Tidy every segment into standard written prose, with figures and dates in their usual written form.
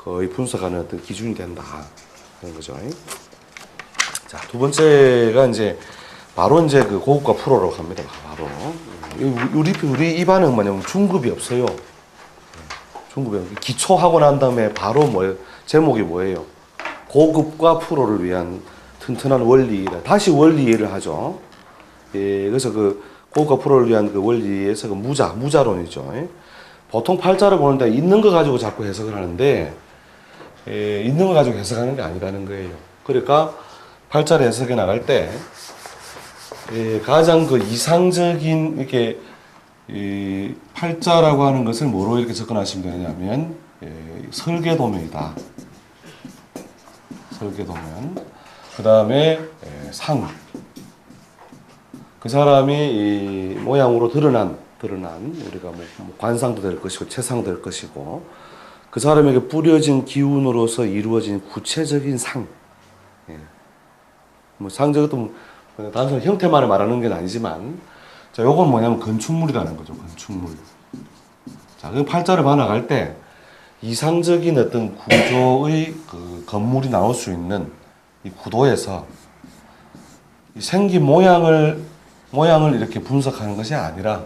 거의 분석하는 어떤 기준이 된다. 그런 거죠. 자, 두 번째가 이제 바로 이제 그 고급과 프로로 갑니다. 바로. 우리 입안은 뭐냐면 중급이 없어요. 중급이 없어요. 기초하고 난 다음에 바로 제목이 뭐예요? 고급과 프로를 위한 튼튼한 원리. 다시 원리 이해를 하죠. 예, 그래서 그 고급과 프로를 위한 그 원리에서 그 무자론이죠. 예? 보통 팔자를 보는데 있는 거 가지고 자꾸 해석을 하는데, 예, 있는 거 가지고 해석하는 게 아니라는 거예요. 그러니까 팔자를 해석해 나갈 때, 예, 가장 그 이상적인 이렇게 이 팔자라고 하는 것을 뭐로 이렇게 접근하시면 되냐면, 예, 설계도면이다. 설계도면. 그 다음에 상. 그 사람이 이 모양으로 드러난 우리가 뭐 관상도 될 것이고 체상도 될 것이고 그 사람에게 뿌려진 기운으로서 이루어진 구체적인 상. 예. 뭐 상적도 단순히 형태만을 말하는 게 아니지만 자, 요건 뭐냐면 건축물이라는 거죠. 건축물. 자, 그 팔자를 봐나갈 때 이상적인 어떤 구조의 그 건물이 나올 수 있는 이 구도에서 이 생긴 모양을 이렇게 분석하는 것이 아니라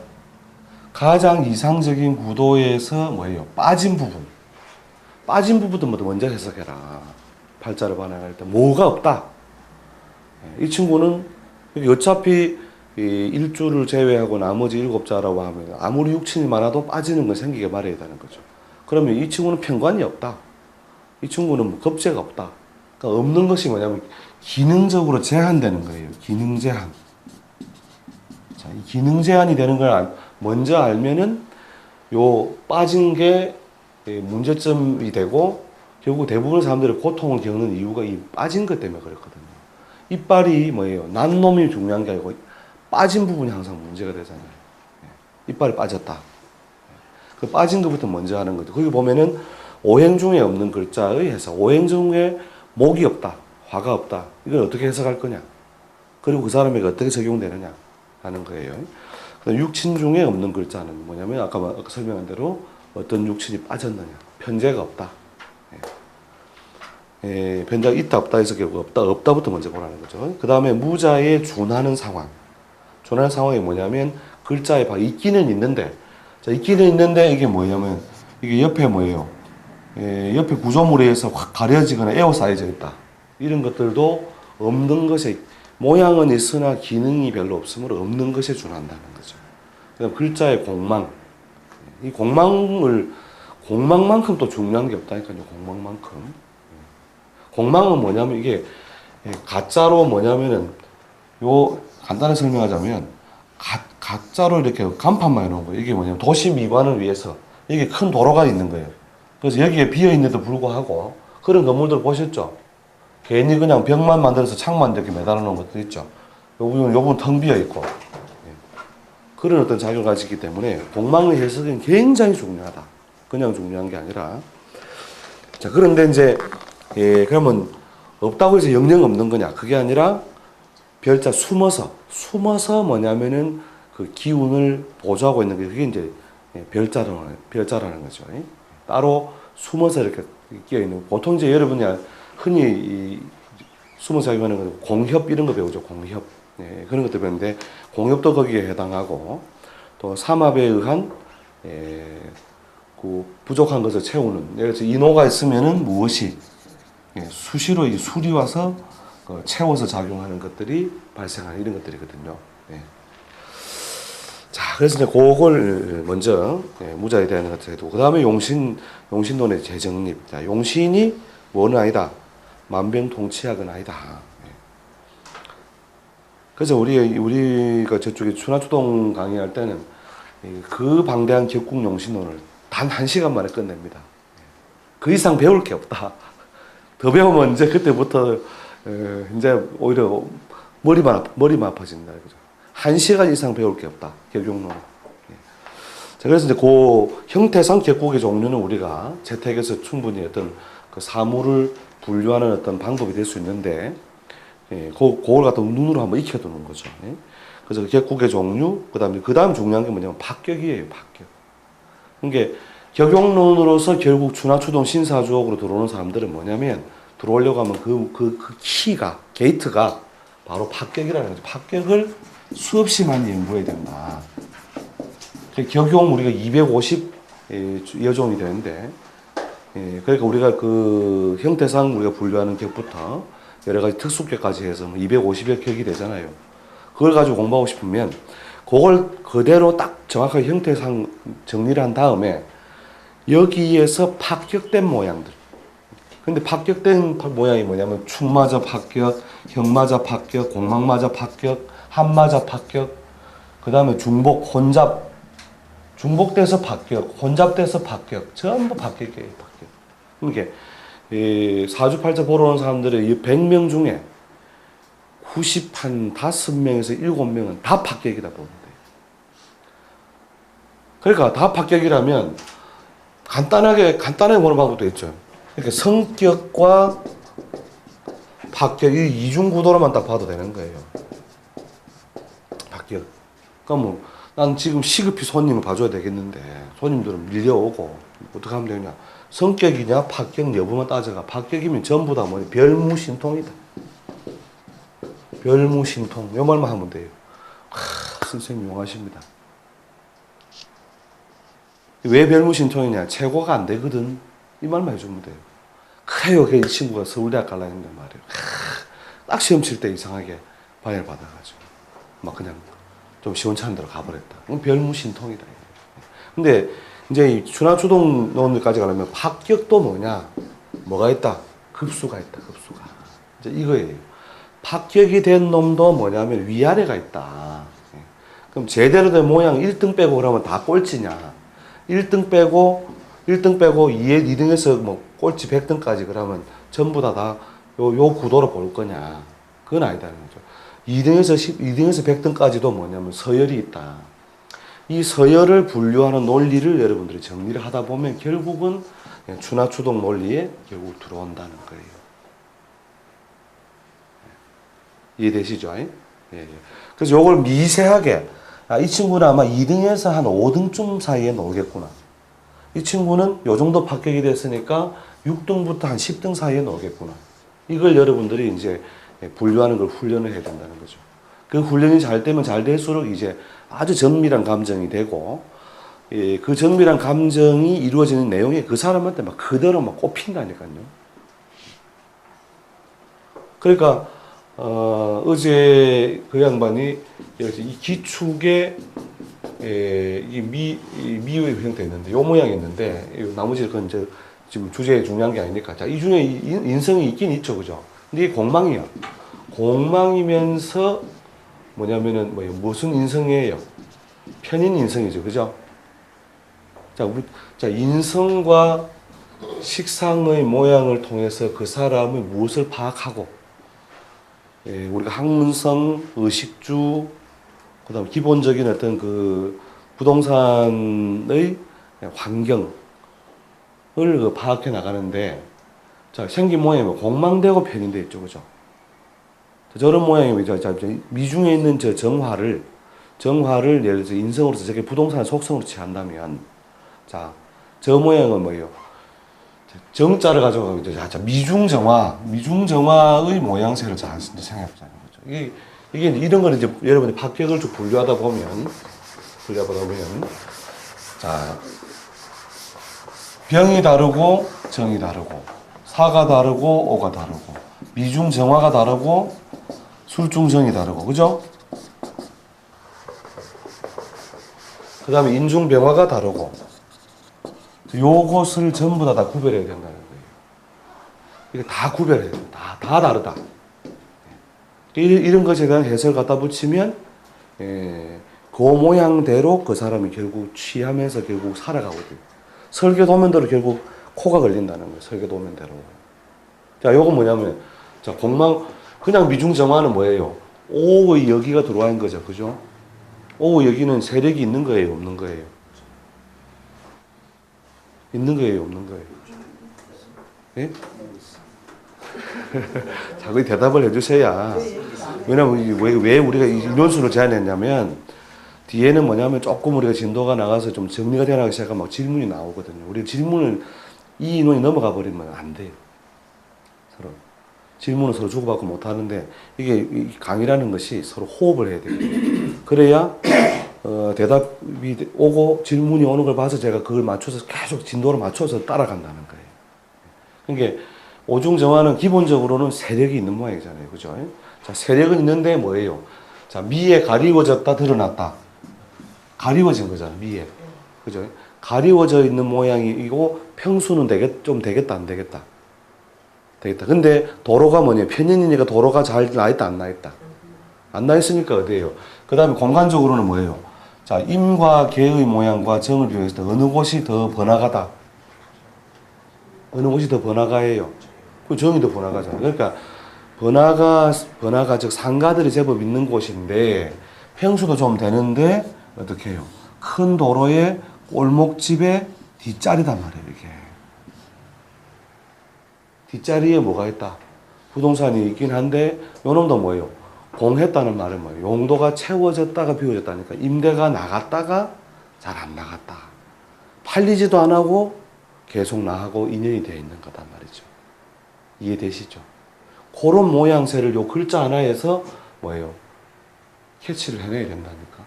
가장 이상적인 구도에서 뭐예요? 빠진 부분도 먼저 해석해라. 팔자를 반응할 때 뭐가 없다. 이 친구는 어차피 이 일주를 제외하고 나머지 7자라고 하면 아무리 육친이 많아도 빠지는 건 생기게 말해야 되는 거죠. 그러면 이 친구는 편관이 없다. 이 친구는 뭐 겁재가 없다. 그러니까 없는 것이 뭐냐면 기능적으로 제한되는 거예요. 기능 제한. 자, 이 기능 제한이 되는 걸 먼저 알면은 요 빠진 게 문제점이 되고 결국 대부분의 사람들이 고통을 겪는 이유가 이 빠진 것 때문에 그렇거든요. 이빨이 뭐예요? 난 놈이 중요한 게 아니고 빠진 부분이 항상 문제가 되잖아요. 이빨이 빠졌다. 그 빠진 것부터 먼저 하는 거죠. 거기 보면은 오행 중에 없는 글자의 해석. 오행 중에 목이 없다. 화가 없다. 이걸 어떻게 해석할 거냐. 그리고 그 사람에게 어떻게 적용되느냐 하는 거예요. 육친 중에 없는 글자는 뭐냐면 아까 설명한 대로 어떤 육친이 빠졌느냐. 편재가 없다. 편재가 있다 없다 해서 결국 없다부터 먼저 보라는 거죠. 그 다음에 무자에 준하는 상황. 준하는 상황이 뭐냐면 글자에 있기는 있는데 자, 있기는 있는데 이게 뭐냐면 이게 옆에 뭐예요? 옆에 구조물에 의해서 확 가려지거나 에워싸여져 있다. 이런 것들도 없는 것에 모양은 있으나 기능이 별로 없으므로 없는 것에 준한다는 거죠. 그다음 글자의 공망. 이 공망만큼 또 중요한 게 없다니까요. 공망만큼. 공망은 뭐냐면 이게 가짜로 뭐냐면은 요 간단히 설명하자면 가짜로 이렇게 간판만 해놓은 거예요. 이게 뭐냐면 도시 미관을 위해서 이게 큰 도로가 있는 거예요. 그래서 여기에 비어 있는데도 불구하고 그런 건물들 보셨죠? 괜히 그냥 벽만 만들어서 창만 이렇게 매달아 놓은 것도 있죠. 요분 텅 비어 있고 그런 어떤 작용을 가지기 때문에 공망의 해석은 굉장히 중요하다. 그냥 중요한 게 아니라 자 그런데 이제 그러면 없다고 해서 영영 없는 거냐? 그게 아니라 별자 숨어서 뭐냐면은 그 기운을 보조하고 있는 게 그게 이제 별자라는 거죠. 따로 숨어서 이렇게 끼어 있는 보통 이제 여러분이 흔히 이 숨어서 하는 건 공협 이런 거 배우죠. 공협 그런 것도 배우는데 공협도 거기에 해당하고 또 삼합에 의한 그 부족한 것을 채우는 예를 들어서 인호가 있으면은 무엇이 수시로 이 술이 와서 채워서 작용하는 것들이 발생하는 이런 것들이거든요. 자, 그래서 이제 그걸 먼저 무자에 대한 것을 해두고 그 다음에 용신론의 재정립. 자, 용신이 뭐는 아니다. 만병통치약은 아니다. 그래서 우리가 저쪽에 춘하추동 강의할 때는 그 방대한 격국 용신론을 단 1시간 만에 끝냅니다. 그 이상 배울 게 없다. 더 배우면 이제 그때부터 이제 오히려 머리만 아파진다. 그죠? 1시간 이상 배울 게 없다. 격국론. 자, 그래서 이제 그 형태상 격국의 종류는 우리가 재택에서 충분히 어떤 그 사물을 분류하는 어떤 방법이 될 수 있는데, 그걸 갖다 눈으로 한번 익혀두는 거죠. 그래서 격국의 종류, 그 다음 중요한 게 뭐냐면 박격이에요. 박격. 그게 격용론으로서 결국 추나추동 신사주옥으로 들어오는 사람들은 뭐냐면 들어오려고 하면 그 키가 게이트가 바로 합격이라는 거죠. 합격을 수없이 많이 연구해야 된다. 격용 우리가 250 여종이 되는데, 그러니까 우리가 그 형태상 우리가 분류하는 격부터 여러 가지 특수격까지 해서 250여 격이 되잖아요. 그걸 가지고 공부하고 싶으면 그걸 그대로 딱 정확하게 형태상 정리를 한 다음에 여기에서 파격된 모양들. 근데 파격된 모양이 뭐냐면 축마저 파격, 형마저 파격, 공망마저 파격, 한마저 파격, 그 다음에 중복, 혼잡, 중복돼서 파격, 혼잡돼서 파격, 전부 파격이에요, 파격. 그러니까 사주팔자 보러 오는 사람들의 100명 중에 95명에서 7명은 다 파격이다 보면 돼요. 그러니까 다 파격이라면 간단하게 보는 방법도 있죠. 그러니까 성격과 파격, 이 이중 구도로만 딱 봐도 되는 거예요. 파격. 그러니까 뭐, 난 지금 시급히 손님을 봐줘야 되겠는데, 손님들은 밀려오고, 어떻게 하면 되냐. 성격이냐, 파격 여부만 따져가. 파격이면 전부 다 뭐냐, 별무신통이다. 별무신통. 요 말만 하면 돼요. 선생님 용하십니다. 왜 별무신통이냐? 최고가 안 되거든. 이 말만 해주면 돼요. 그래요. 이 친구가 서울대학 가려고 했는데 말이에요. 딱 시험 칠 때 이상하게 방해를 받아가지고 막 그냥 좀 시원찮은 데로 가버렸다. 별무신통이다. 근데 이제 이 추나추동론까지 가려면 합격도 뭐냐? 뭐가 있다? 급수가 있다. 급수가. 이제 이거예요. 합격이 된 놈도 뭐냐면 위아래가 있다. 그럼 제대로 된 모양 1등 빼고 그러면 다 꼴찌냐? 1등 빼고 2등에서 뭐 꼴찌 100등까지 그러면 전부 다 요 구도로 볼 거냐? 그건 아니다는 거죠. 2등에서 100등까지도 뭐냐면 서열이 있다. 이 서열을 분류하는 논리를 여러분들이 정리를 하다 보면 결국은 추나추동 논리에 결국 들어온다는 거예요. 이해되시죠? 예. 그래서 요걸 미세하게, 이 친구는 아마 2등에서 한 5등쯤 사이에 나오겠구나. 이 친구는 요 정도 합격이 됐으니까 6등부터 한 10등 사이에 나오겠구나. 이걸 여러분들이 이제 분류하는 걸 훈련을 해야 된다는 거죠. 그 훈련이 잘 되면 잘 될수록 이제 아주 정밀한 감정이 되고, 그 정밀한 감정이 이루어지는 내용이 그 사람한테 막 그대로 막 꼽힌다니까요. 그러니까, 어제 그 양반이 이 기축에 이 미의 형태 있는데, 요 모양이 있는데, 나머지 그건 이제 지금 주제에 중요한 게 아니니까. 자, 이 중에 인성이 있긴 있죠, 그죠? 근데 이게 공망이야. 공망이면서 뭐냐면은, 무슨 인성이에요? 편인 인성이죠, 그죠? 자, 인성과 식상의 모양을 통해서 그 사람이 무엇을 파악하고, 우리가 학문성, 의식주, 그 다음에 기본적인 어떤 그 부동산의 환경을 파악해 나가는데, 자, 생긴 모양이 공망되고 편인돼 있죠, 그죠? 저런 모양이 미중에 있는 저 정화를 예를 들어서 인성으로서 저게 부동산의 속성으로 취한다면, 자, 저 모양은 뭐예요? 정자를 가지고 미중정화의 모양새를 잘 생각해 보자는 거죠. 이게 이런 거는 이제 여러분이 합격을 좀 분류하다 보면, 자, 병이 다르고 정이 다르고 사가 다르고 오가 다르고 미중정화가 다르고 술중정이 다르고, 그죠? 그 다음에 인중병화가 다르고, 요것을 전부 다 구별해야 된다는 거예요. 이게 다 구별해야 돼요. 다 다르다. 이런 것에 대한 해설 갖다 붙이면, 그 모양대로 그 사람이 결국 취하면서 결국 살아가거든요. 설계도면대로 결국 코가 걸린다는 거예요. 설계도면대로. 자, 요건 뭐냐면, 자, 그냥 미중정화는 뭐예요? 오의 여기가 들어와 있는 거죠. 그죠? 오의 여기는 세력이 있는 거예요? 없는 거예요? 있는 거예요? 없는 거예요? 예? 자꾸 대답을 해주셔야. 왜냐면, 왜 우리가 이 인원수를 제한했냐면, 뒤에는 뭐냐면 조금 우리가 진도가 나가서 좀 정리가 되나기 시작하면 막 질문이 나오거든요. 우리 질문을 이 인원이 넘어가 버리면 안 돼요. 서로 질문을 서로 주고받고 못 하는데 이게 이 강의라는 것이 서로 호흡을 해야 돼요. 그래야 대답이 오고 질문이 오는 걸 봐서 제가 그걸 맞춰서 계속 진도를 맞춰서 따라간다는 거예요. 그러니까 오중정화는 기본적으로는 세력이 있는 모양이잖아요. 그죠? 자, 세력은 있는데 뭐예요? 자, 미에 가리워졌다, 드러났다. 가리워진 거잖아요, 미에. 그죠? 가리워져 있는 모양이고, 평수는 좀 되겠다, 안 되겠다? 되겠다. 근데 도로가 뭐냐? 편인이니까 도로가 잘 나있다, 안 나있다? 안 나있으니까 어디에요? 그 다음에 공간적으로는 뭐예요? 자, 임과 개의 모양과 정을 비교했을 때 어느 곳이 더 번화가다? 어느 곳이 더 번화가예요? 그 정이 더 번화가잖아요. 그러니까 번화가 즉 상가들이 제법 있는 곳인데 평수도 좀 되는데 어떻게 해요? 큰 도로에 골목집에 뒷자리단 말이에요. 이게 뒷자리에 뭐가 있다? 부동산이 있긴 한데 요놈도 뭐예요? 공했다는 말은 뭐예요? 용도가 채워졌다가 비워졌다니까 임대가 나갔다가 잘 안 나갔다. 팔리지도 안 하고 계속 나하고 인연이 되어 있는 거단 말이죠. 이해되시죠? 그런 모양새를 요 글자 하나에서 뭐예요? 캐치를 해내야 된다니까.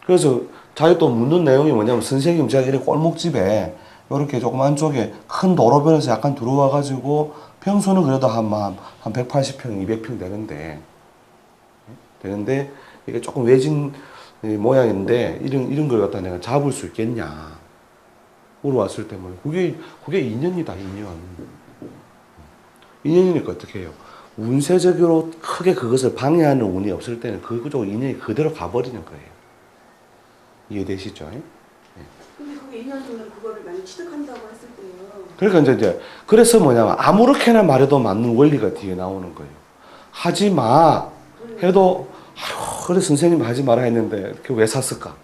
그래서 자기 또 묻는 내용이 뭐냐면 선생님 제가 이렇게 골목집에 이렇게 조그만 쪽에 큰 도로변에서 약간 들어와가지고 평수는 그래도 한 180평, 200평 되는데 이게 조금 외진 모양인데 이런 걸 갖다 내가 잡을 수 있겠냐 물어왔을 때 뭐 그게 인연이다. 인연이니까 어떻게 해요? 운세적으로 크게 그것을 방해하는 운이 없을 때는 그쪽 인연이 그대로 가버리는 거예요. 이해되시죠? 근데 그게 2년 전에 그거를 많이 취득한다고 했을 때요. 그러니까 이제 그래서 뭐냐면 아무렇게나 말해도 맞는 원리가 뒤에 나오는 거예요. 하지 마 해도 아유, 그래 선생님 하지 마라 했는데 이렇게 왜 샀을까?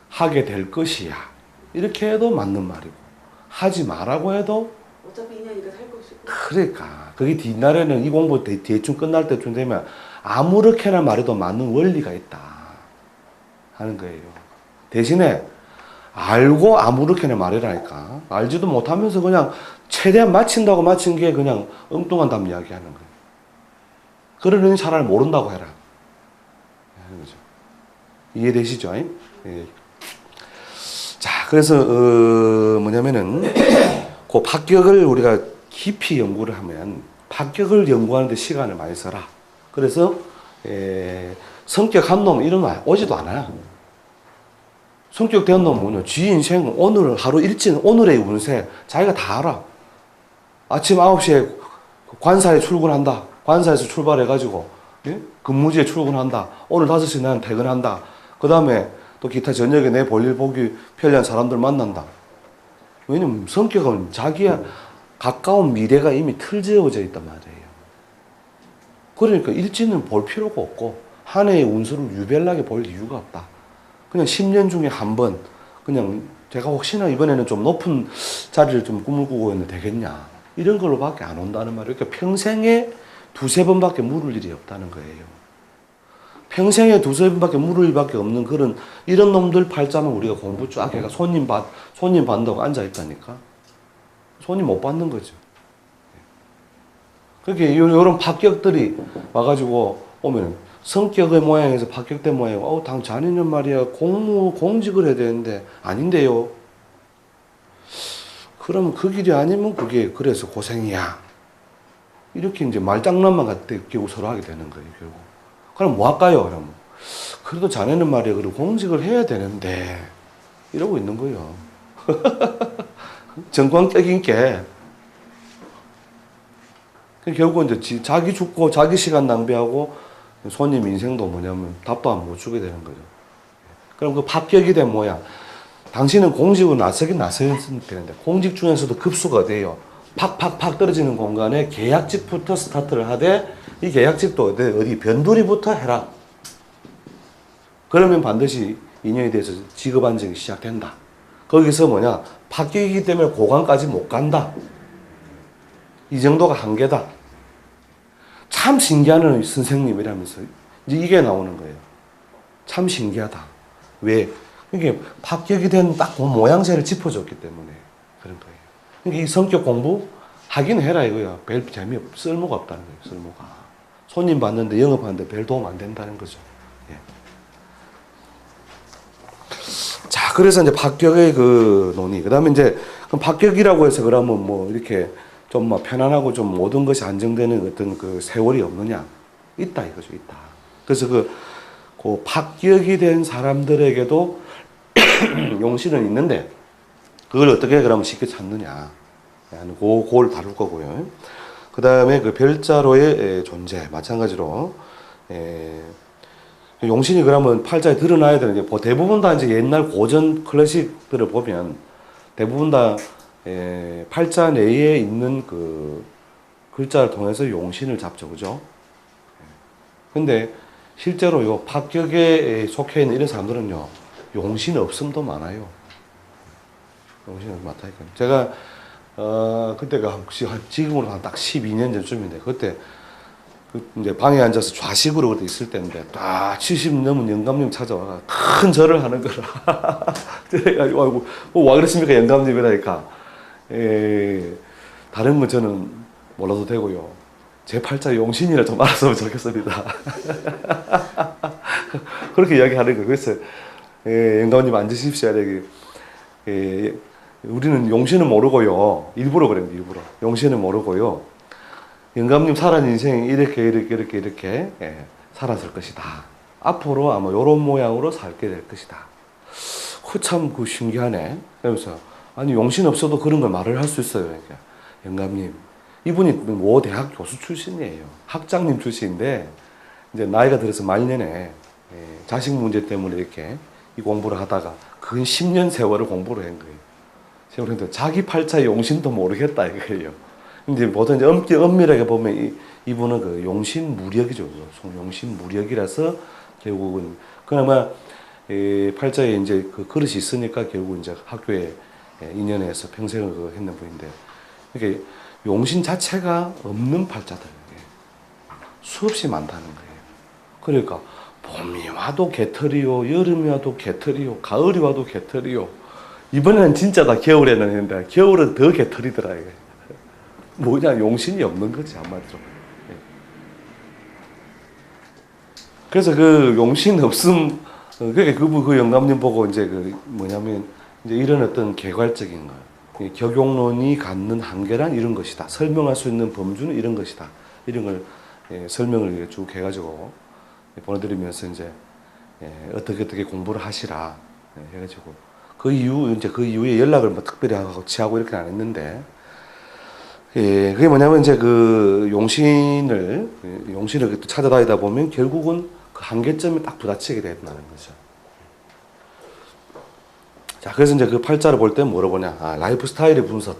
하게 될 것이야. 이렇게 해도 맞는 말이고 하지 마라고 해도 어차피 2년이니까 살 것이고. 그러니까 그게 뒤날에는 이 공부 대충 끝날 때쯤 되면 아무렇게나 말해도 맞는 원리가 있다 하는 거예요. 대신에 알고 아무렇게나 말해라니까. 알지도 못하면서 그냥 최대한 맞힌다고 맞힌 게 그냥 엉뚱한 답 이야기하는 거예요. 그러려니 차라리 모른다고 해라. 그렇죠. 이해되시죠? 예. 자, 그래서 뭐냐면은 그 합격을 우리가 깊이 연구를 하면 합격을 연구하는데 시간을 많이 써라. 그래서 성격 한 놈 이런 말 오지도 않아요. 성격 된 놈은 뭐냐? 지 인생 오늘 하루 일진 오늘의 운세 자기가 다 알아. 아침 9시에 관사에 출근한다. 관사에서 출발해가지고 예? 근무지에 출근한다. 오늘 5시 나는 퇴근한다. 그 다음에 또 기타 저녁에 내 볼일 보기 편리한 사람들 만난다. 왜냐면 성격은 자기야 가까운 미래가 이미 틀지어져 있단 말이에요. 그러니까 일진은 볼 필요가 없고 한 해의 운수를 유별나게 볼 이유가 없다. 그냥 10년 중에 한 번 그냥 제가 혹시나 이번에는 좀 높은 자리를 좀 꿈을 꾸고 있는데 되겠냐 이런 걸로밖에 안 온다는 말이에요. 그러니까 평생에 2-3번밖에 물을 일이 없다는 거예요. 평생에 2-3번밖에 물을 일밖에 없는 그런 이런 놈들 팔자만 우리가 공부 쫙 해가 손님 받는다고 앉아 있다니까. 손님 못 받는 거죠. 그렇게 이런 합격들이 와가지고 오면 성격의 모양에서 합격된 모양, 당 자네는 말이야 공직을 해야 되는데 아닌데요. 그러면 그 길이 아니면 그게 그래서 고생이야. 이렇게 이제 말장난만 갖다 끼고 서로 하게 되는 거예요, 결국. 그럼 뭐 할까요, 그러면? 그래도 자네는 말이야, 그리고 공직을 해야 되는데, 이러고 있는 거예요. 정광적인 게. 결국 이제 자기 죽고 자기 시간 낭비하고 손님 인생도 뭐냐면 답도 안 못 주게 되는 거죠. 그럼 그 합격이 된 모양. 당신은 공직을 나서긴 나서야 되는데, 공직 중에서도 급수가 돼요. 팍팍팍 떨어지는 공간에 계약직부터 스타트를 하되 이 계약직도 어디 변두리부터 해라. 그러면 반드시 인연이 돼서 직업 안정이 시작된다. 거기서 뭐냐 합격이기 때문에 고관까지 못 간다. 이 정도가 한계다. 참 신기한 선생님이라면서 이제 이게 나오는 거예요. 참 신기하다. 왜? 이게 합격이 된 딱 그 모양새를 짚어줬기 때문에 그런 거예요. 그러니까 이 성격 공부 하긴 해라 이거야. 별 쓸모가 없다는 거예요. 쓸모가. 손님 받는데 영업하는데 별 도움 안 된다는 거죠. 예. 자, 그래서 이제 합격의 그 논의. 그 다음에 이제 합격이라고 해서 그러면 뭐 이렇게 좀 뭐 편안하고 좀 모든 것이 안정되는 어떤 그 세월이 없느냐? 있다 이거죠. 있다. 그래서 그 합격이 된 사람들에게도 용신은 있는데 그걸 어떻게 그러면 쉽게 찾느냐 하는 그걸 다룰 거고요. 그 다음에 그 별자로의 존재 마찬가지로 용신이 그러면 팔자에 드러나야 되는 게 대부분 다 이제 옛날 고전 클래식들을 보면 대부분 다 팔자 내에 있는 그 글자를 통해서 용신을 잡죠, 그죠? 근데 실제로 요 합격에 속해 있는 이런 사람들은요, 용신 없음도 많아요. 용신 없음 많다니까요. 제가, 그때가 지금으로 한 딱 12년 전쯤인데, 그때, 이제 방에 앉아서 좌식으로 그때 있을 때인데, 딱 70 넘은 영감님 찾아와가 큰 절을 하는 거라. 그래가지고, 아이고, 와 그랬습니까? 영감님이라니까. 다른 건 저는 몰라도 되고요. 제 팔자 용신이라 좀 알았으면 좋겠습니다. 그렇게 이야기하는 거예요. 그래서 영감님 앉으십시오. 우리는 용신은 모르고요. 일부러 그래요. 일부러. 용신은 모르고요. 영감님 살아온 인생이 이렇게 살았을 것이다. 앞으로 아마 이런 모양으로 살게 될 것이다. 참 신기하네. 그러면서 아니 용신 없어도 그런 걸 말을 할 수 있어요. 그러니까 영감님 이분이 모 대학 교수 출신이에요. 학장님 출신인데 이제 나이가 들어서 말년에 자식 문제 때문에 이렇게 이 공부를 하다가 근 10년 세월을 공부를 한 거예요. 그런데 자기 팔자의 용신도 모르겠다 이거예요. 근데 보통 이제 엄밀하게 보면 이분은 그 용신 무력이죠. 용신 무력이라서 결국은 그나마 팔자에 이제 그 그릇이 있으니까 결국 이제 학교에 2년에서 평생을 그 했는 분인데 이게 용신 자체가 없는 팔자들 수없이 많다는 거예요. 그러니까 봄이 와도 개털이요, 여름이 와도 개털이요, 가을이 와도 개털이요. 이번에는 진짜 다 겨울에는 했는데 겨울은 더 개털이더라 이게. 뭐냐 용신이 없는 거지 한마디로. 그래서 그 용신 없음 그게 그 영감님 보고 이제 그 뭐냐면 이제 이런 어떤 개괄적인 거. 격용론이 갖는 한계란 이런 것이다. 설명할 수 있는 범주는 이런 것이다. 이런 걸 설명을 쭉 해가지고 보내드리면서 이제 어떻게 공부를 하시라 해가지고 그 이후에 연락을 뭐 특별히 하고 취하고 이렇게 안 했는데 그게 뭐냐면 이제 그 용신을 찾아다니다 보면 결국은 그 한계점에 딱 부딪히게 된다는 거죠. 자, 그래서 이제 그 팔자를 볼 때 뭐로 보냐? 라이프 스타일의 분석.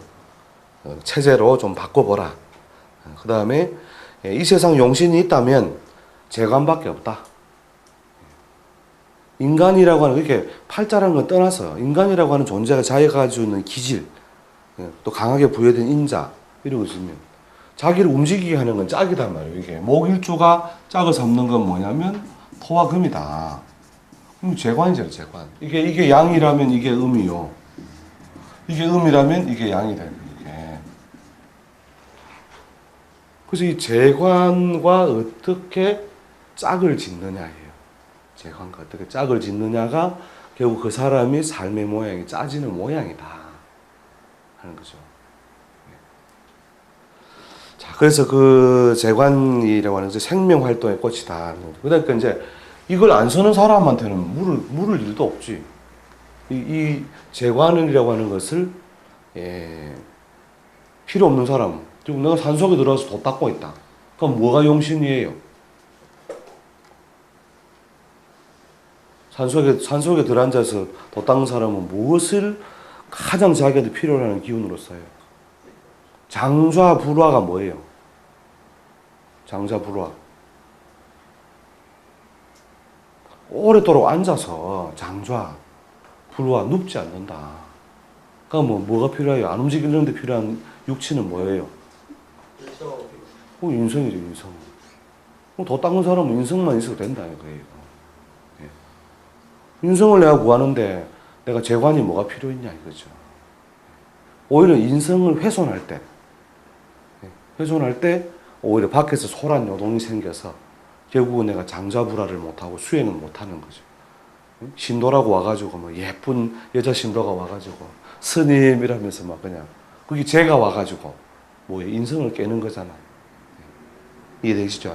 체제로 좀 바꿔보라. 그 다음에 이 세상 용신이 있다면 재관밖에 없다. 인간이라고 하는, 이렇게 팔자라는 건 떠나서 인간이라고 하는 존재가 자기가 가지고 있는 기질, 또 강하게 부여된 인자, 이런 거 있으면 자기를 움직이게 하는 건 짝이단 말이에요. 이게 목일주가 짝을 잡는 건 뭐냐면 토와 금이다. 재관이잖아요, 재관. 이게 양이라면 이게 음이요. 이게 음이라면 이게 양이 되는 거예요. 그래서 이 재관과 어떻게 짝을 짓느냐예요. 재관과 어떻게 짝을 짓느냐가 결국 그 사람이 삶의 모양이 짜지는 모양이다 하는 거죠. 자, 그래서 그 재관이라고 하는 것은 생명 활동의 꽃이다. 그러니까 이제 이걸 안 쓰는 사람한테는 물을 일도 없지. 이 재관이라고 하는 것을 필요 없는 사람. 지금 내가 산속에 들어가서 도 닦고 있다. 그럼 뭐가 용신이에요? 산속에 들어앉아서 도 닦는 사람은 무엇을 가장 자기한테 필요로 하는 기운으로 써요? 장좌 불화가 뭐예요? 장좌 불화. 오랫도록 앉아서 장좌, 불화, 눕지 않는다. 그러니까 뭐가 필요해요? 안 움직이는데 필요한 육체는 뭐예요? 인성이죠, 인성. 그럼 도 닦는 사람은 인성만 있어도 된다 이거예요. 예. 인성을 내가 구하는데 내가 재관이 뭐가 필요 있냐 이거죠. 오히려 인성을 훼손할 때, 훼손할 때 오히려 밖에서 소란 요동이 생겨서 결국은 내가 장자불화를 못하고 수행을 못하는 거죠. 신도라고 와가지고 뭐 예쁜 여자 신도가 와가지고 스님이라면서 막 그냥 그게 제가 와가지고 뭐 인성을 깨는 거잖아. 이해되시죠?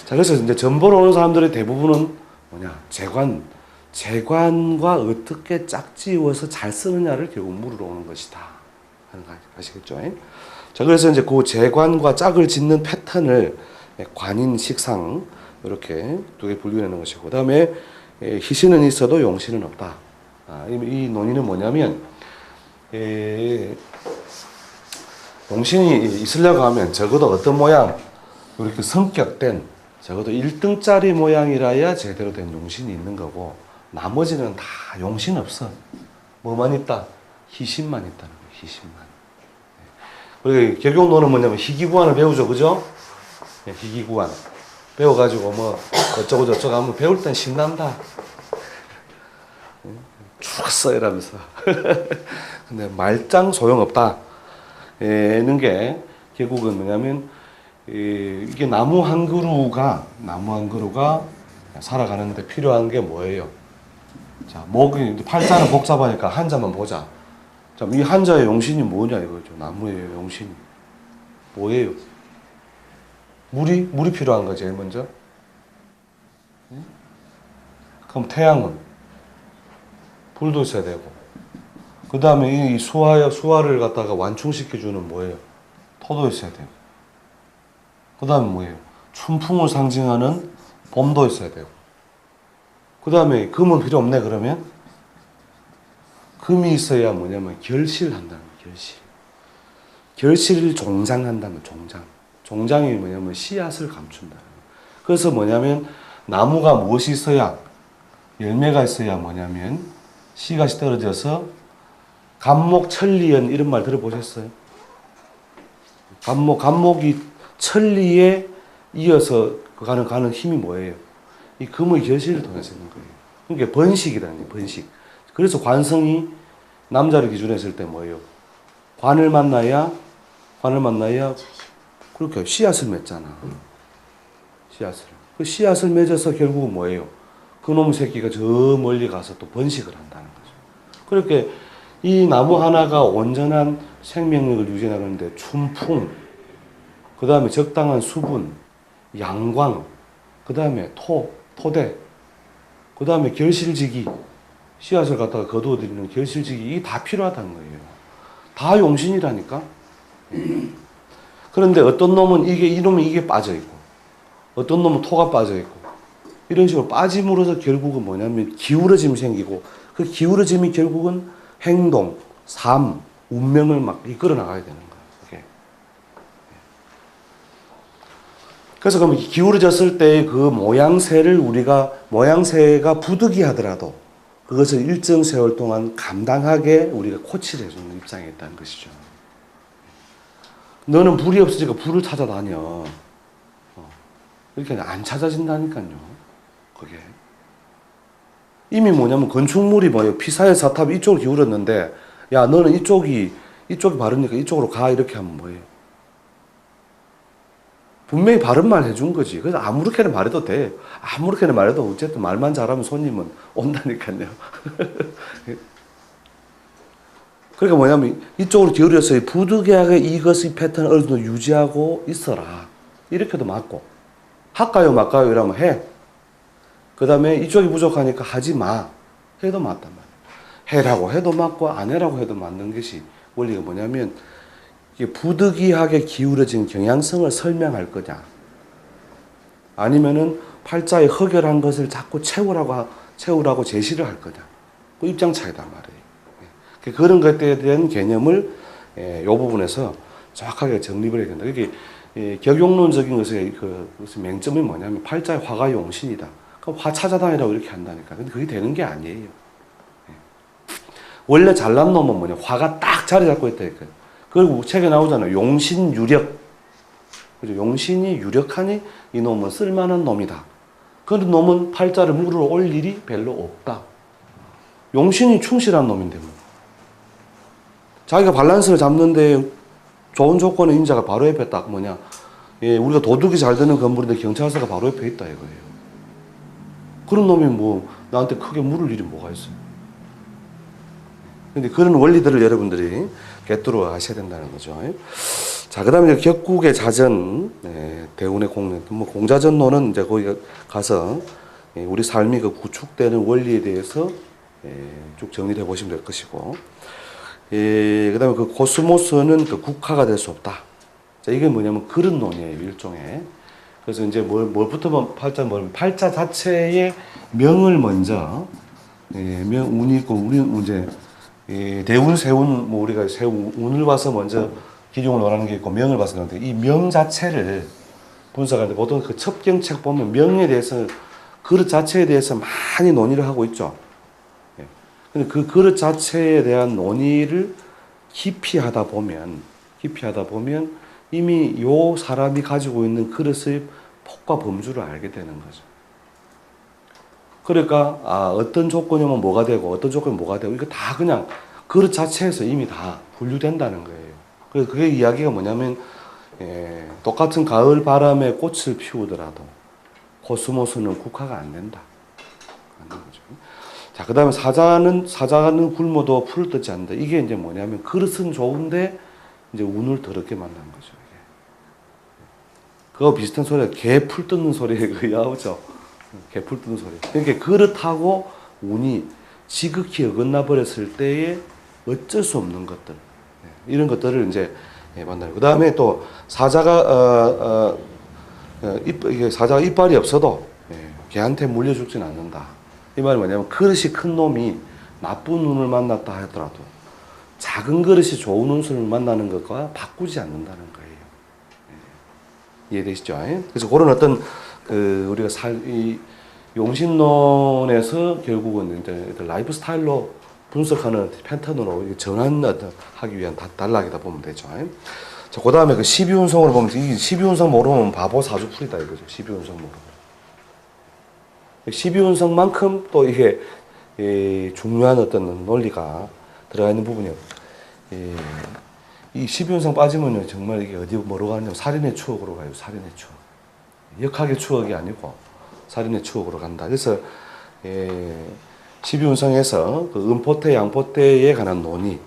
자, 그래서 이제 전보러 오는 사람들의 대부분은 뭐냐, 재관과 어떻게 짝지어서 잘 쓰느냐를 결국 물으러 오는 것이다 하는 거 아시겠죠? 자, 그래서 이제 그 재관과 짝을 짓는 패턴을 관인, 식상 이렇게 두 개 분류하는 것이고, 그 다음에 희신은 있어도 용신은 없다. 이 논의는 뭐냐면 용신이 있으려고 하면 적어도 어떤 모양, 이렇게 성격된 적어도 1등짜리 모양이라야 제대로 된 용신이 있는 거고, 나머지는 다 용신 없어. 뭐만 있다? 희신만 있다는 거예요. 희신만. 우리 결국론은 뭐냐면 희귀구안을 배우죠, 그죠? 희귀구안 배워가지고 뭐 어쩌고 저쩌고 하면 배울 땐 신난다. 죽었어 이러면서. 근데 말짱 소용없다. 는 게 결국은 뭐냐면 이게 나무 한 그루가 살아가는데 필요한 게 뭐예요? 자, 목이 팔자는 복잡하니까 한자만 보자. 자, 이 한자의 용신이 뭐냐 이거죠. 나무의 용신이 뭐예요? 물이 필요한 거죠, 제일 먼저. 그럼 태양은 불도 있어야 되고, 그 다음에 이 수화를 갖다가 완충시켜주는 뭐예요? 토도 있어야 되고, 그 다음에 뭐예요? 춘풍을 상징하는 봄도 있어야 되고, 그 다음에 금은 필요 없네. 그러면 금이 있어야 뭐냐면 결실한다는 거예요. 결실을 종장한다는 거예요. 종장이 뭐냐면 씨앗을 감춘다. 그래서 뭐냐면 나무가 무엇이 있어야, 열매가 있어야 뭐냐면 씨앗이 떨어져서 감목천리연 이런 말 들어보셨어요? 감목이 천리에 이어서 가는 힘이 뭐예요? 이 금의 결실을 통해서 있는 거예요. 그러니까 번식이라는 거예요. 번식. 그래서 관성이 남자를 기준으로 했을 때 뭐예요? 관을 만나야 그렇게 씨앗을 맺잖아. 그 씨앗을 맺어서 결국은 뭐예요? 그놈 새끼가 저 멀리 가서 또 번식을 한다는 거죠. 그렇게 이 나무 하나가 온전한 생명력을 유지하는데 춘풍, 그 다음에 적당한 수분, 양광, 그 다음에 토대, 그 다음에 결실지기, 씨앗을 갖다가 거두어들이는 결실지기, 이게 다 필요하다는 거예요. 다 용신이라니까. 그런데 어떤 놈은 이게 빠져있고, 어떤 놈은 토가 빠져있고, 이런 식으로 빠짐으로써 결국은 뭐냐면 기울어짐이 생기고, 그 기울어짐이 결국은 행동, 삶, 운명을 막 이끌어 나가야 되는 거예요. 이게. 그래서 그럼 기울어졌을 때 그 모양새가 부득이하더라도 그것을 일정 세월 동안 감당하게 우리가 코치를 해주는 입장에 있다는 것이죠. 너는 불이 없으니까 불을 찾아다녀. 이렇게 안 찾아진다니까요. 그게. 이미 뭐냐면 건축물이 뭐예요? 피사의 사탑이 이쪽으로 기울었는데, 야, 너는 이쪽이 바르니까 이쪽으로 가. 이렇게 하면 뭐예요? 분명히 바른 말 해준 거지. 그래서 아무렇게나 말해도 돼. 아무렇게나 말해도 어쨌든 말만 잘하면 손님은 온다니까요. 그러니까 뭐냐면 이쪽으로 기울여서 부득이하게 이것의 패턴을 어느 정도 유지하고 있어라. 이렇게도 맞고. 할까요 말까요 이러면 해. 그 다음에 이쪽이 부족하니까 하지 마. 해도 맞단 말이야. 해라고 해도 맞고 안 해라고 해도 맞는 것이 원리가 뭐냐면 이게 부득이하게 기울어진 경향성을 설명할 거냐, 아니면은 팔자에 허결한 것을 자꾸 채우라고 제시를 할 거냐. 그 입장 차이단 말이에요. 그런 것에 대한 개념을 이 부분에서 정확하게 정립을 해야 된다. 이게 격용론적인 것의 그것의 맹점이 뭐냐면 팔자에 화가 용신이다. 그럼 화 찾아다니라고 이렇게 한다니까. 근데 그게 되는 게 아니에요. 원래 잘난 놈은 뭐냐, 화가 딱 자리 잡고 있다니까요. 그리고 책에 나오잖아요. 용신유력. 그죠? 용신이 유력하니 이 놈은 쓸만한 놈이다. 그런 놈은 팔자를 물으러 올 일이 별로 없다. 용신이 충실한 놈인데 뭐. 자기가 밸런스를 잡는데 좋은 조건의 인자가 바로 옆에 딱 뭐냐. 예, 우리가 도둑이 잘 되는 건물인데 경찰서가 바로 옆에 있다 이거예요. 그런 놈이 뭐 나한테 크게 물을 일이 뭐가 있어요. 근데 그런 원리들을 여러분들이 꿰뚫어 아셔야 된다는 거죠. 자, 그 다음에 격국의 자전, 대운의 공론, 뭐 공자전론은 이제 거기 가서 우리 삶이 그 구축되는 원리에 대해서 쭉 정리를 해보시면 될 것이고, 그 다음에 그 코스모스는 그 국화가 될 수 없다. 자, 이게 뭐냐면 그릇론이에요, 일종의. 그래서 이제 뭘부터 팔자 자체의 명을 먼저, 운이 있고, 우리는 이제, 대운, 세운, 뭐 우리가 운을 봐서 먼저 기룡을 원하는 게 있고, 명을 봐서 그런데 이 명 자체를 분석하는데 보통 그 첩경책 보면 명에 대해서, 그릇 자체에 대해서 많이 논의를 하고 있죠. 근데 그 그릇 자체에 대한 논의를 깊이 하다 보면 이미 요 사람이 가지고 있는 그릇의 폭과 범주를 알게 되는 거죠. 그러니까 어떤 조건이면 뭐가 되고 어떤 조건이면 뭐가 되고 이거 다 그냥 그릇 자체에서 이미 다 분류된다는 거예요. 그래서 그게 이야기가 뭐냐면 똑같은 가을 바람에 꽃을 피우더라도 코스모스는 국화가 안 된다. 안 되는 거죠. 자, 그 다음에 사자는 굶어도 풀을 뜯지 않는다. 이게 이제 뭐냐면 그릇은 좋은데 이제 운을 더럽게 만난 거죠. 이게. 그거 비슷한 소리가 개 풀 뜯는 소리에 거의 나오죠. 개 풀 뜯는 소리. 그러니까 그릇하고 운이 지극히 어긋나 버렸을 때에 어쩔 수 없는 것들. 이런 것들을 이제 만나요. 그 다음에 또 사자가 이빨이 없어도 개한테 물려 죽진 않는다. 이 말은 뭐냐면 그릇이 큰 놈이 나쁜 운을 만났다 하더라도 작은 그릇이 좋은 운을 만나는 것과 바꾸지 않는다는 거예요. 이해되시죠? 그래서 그런 어떤 우리가 이 용신론에서 결국은 이제 라이프 스타일로 분석하는 패턴으로 전환하기 위한 단락이다 보면 되죠. 자, 그 다음에 그 12운성으로 보면 이 12운성 모르면 바보 사주풀이다 이거죠. 12운성 모르면. 12운성만큼 또 이게 중요한 어떤 논리가 들어가 있는 부분이에요. 이 12운성 빠지면요, 정말 이게 어디 뭐로 가냐면 살인의 추억으로 가요. 살인의 추억. 역학의 추억이 아니고 살인의 추억으로 간다. 그래서 12운성에서 그 음포태, 양포태에 관한 논의.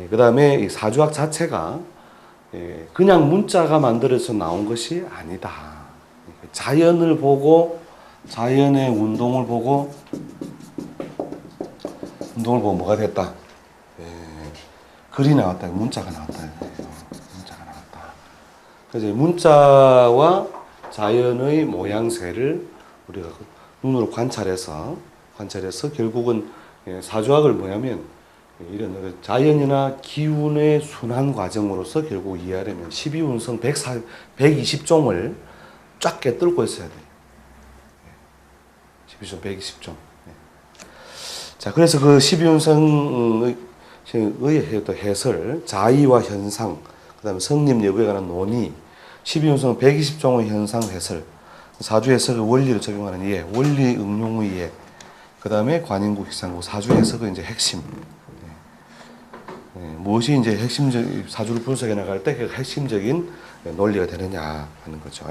그 다음에 이 사주학 자체가 그냥 문자가 만들어서 나온 것이 아니다. 자연을 보고 자연의 운동을 보고 뭐가 됐다. 글이 나왔다. 문자가 나왔다. 문자가 나왔다. 그래서 문자와 자연의 모양새를 우리가 눈으로 관찰해서 결국은 사주학을 뭐냐면 이런 자연이나 기운의 순환 과정으로서 결국 이해하려면 12운성 120종을 쫙 깨뚫고 있어야 돼요. 12종 120종. 자, 그래서 그 12운성의 해설, 자의와 현상, 그 다음에 성립 여부에 관한 논의, 12운성 120종의 현상 해설, 사주 해석의 원리를 적용하는 이해, 원리 응용의 이해, 그 다음에 관인구, 희상구, 사주 해석의 이제 핵심. 무엇이 이제 사주를 분석해 나갈 때 그 핵심적인 논리가 되느냐 하는 거죠.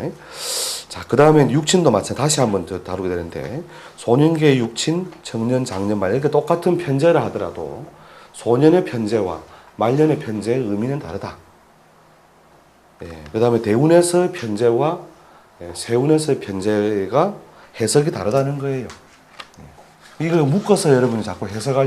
자, 그 다음에 육친도 마찬가지 다시 한번 다루게 되는데, 소년기의 육친, 청년, 장년, 말 이렇게 똑같은 편제를 하더라도 소년의 편제와 말년의 편제의 의미는 다르다. 그 다음에 대운에서의 편제와 세운에서의 편제가 해석이 다르다는 거예요. 이걸 묶어서 여러분이 자꾸 해석하려고